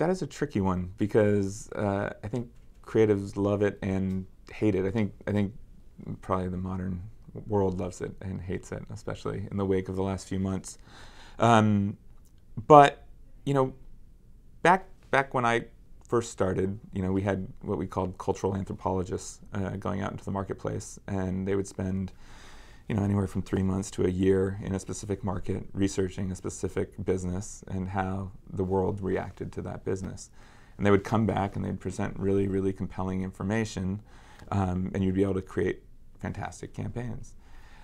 data's a tricky one because I think creatives love it and hate it. I think probably the modern world loves it and hates it, especially in the wake of the last few months. But you know, back when I first started, you know, we had what we called cultural anthropologists going out into the marketplace, and they would spend, you know, anywhere from 3 months to a year in a specific market researching a specific business and how the world reacted to that business. And they would come back and they'd present really, really compelling information, and you'd be able to create fantastic campaigns.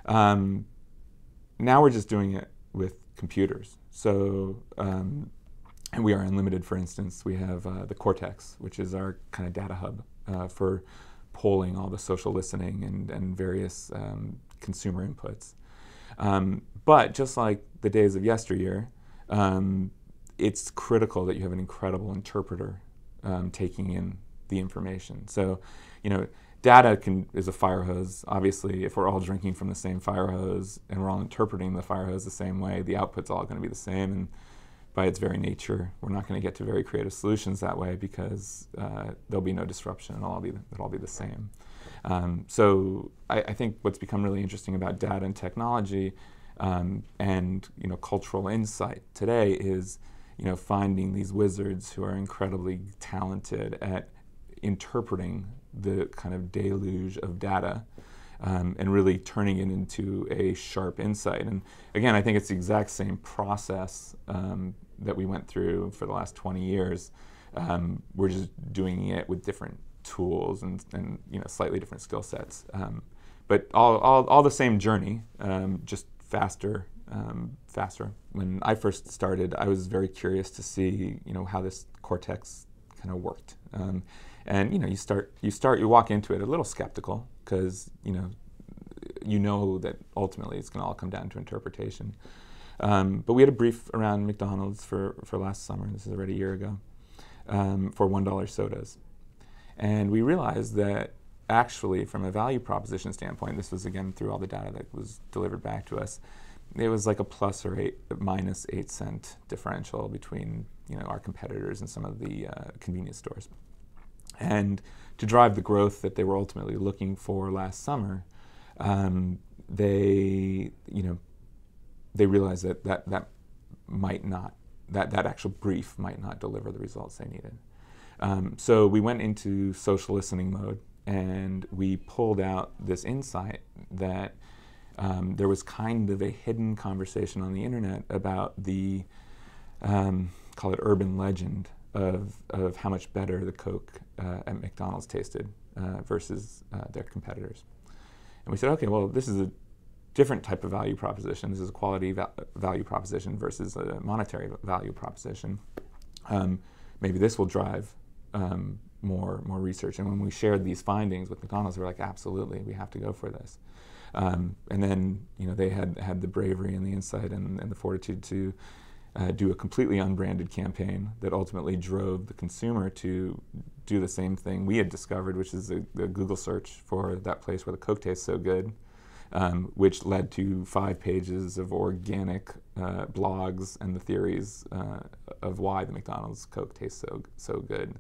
Now we're just doing it with computers. So, and we are unlimited, for instance. We have the Cortex, which is our kind of data hub for polling all the social listening and various consumer inputs. But just like the days of yesteryear, it's critical that you have an incredible interpreter taking in the information. So, you know, data is a fire hose. Obviously, if we're all drinking from the same fire hose and we're all interpreting the fire hose the same way, the output's all going to be the same. And by its very nature, we're not going to get to very creative solutions that way because there'll be no disruption. It'll all be the same. So I think what's become really interesting about data and technology and, you know, cultural insight today is, you know, finding these wizards who are incredibly talented at interpreting the kind of deluge of data and really turning it into a sharp insight. And again, I think it's the exact same process that we went through for the last 20 years. We're just doing it with different tools and you know, slightly different skill sets. But all the same journey, just faster. When I first started, I was very curious to see, you know, how this Cortex kind of worked. And you know, you walk into it a little skeptical because you know that ultimately it's going to all come down to interpretation. But we had a brief around McDonald's for last summer. This is already a year ago, for $1 sodas, and we realized that actually, from a value proposition standpoint, this was again through all the data that was delivered back to us. It was like a plus or minus 8 cent differential between, you know, our competitors and some of the convenience stores. And to drive the growth that they were ultimately looking for last summer, they realized that actual brief might not deliver the results they needed. So we went into social listening mode, and we pulled out this insight that there was kind of a hidden conversation on the internet about the, call it urban legend, of how much better the Coke at McDonald's tasted versus their competitors. And we said, okay, well, this is a different type of value proposition. This is a quality value proposition versus a monetary value proposition. Maybe this will drive more research. And when we shared these findings with McDonald's, they were like, absolutely, we have to go for this. And then, you know, they had the bravery and the insight and the fortitude to do a completely unbranded campaign that ultimately drove the consumer to do the same thing we had discovered, which is the Google search for that place where the Coke tastes so good, which led to 5 pages of organic blogs and the theories of why the McDonald's Coke tastes so good.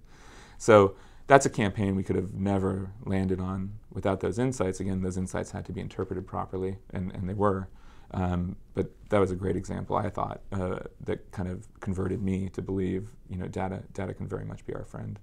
So that's a campaign we could have never landed on without those insights. Again, those insights had to be interpreted properly, and they were. But that was a great example, I thought, that kind of converted me to believe, you know, data can very much be our friend.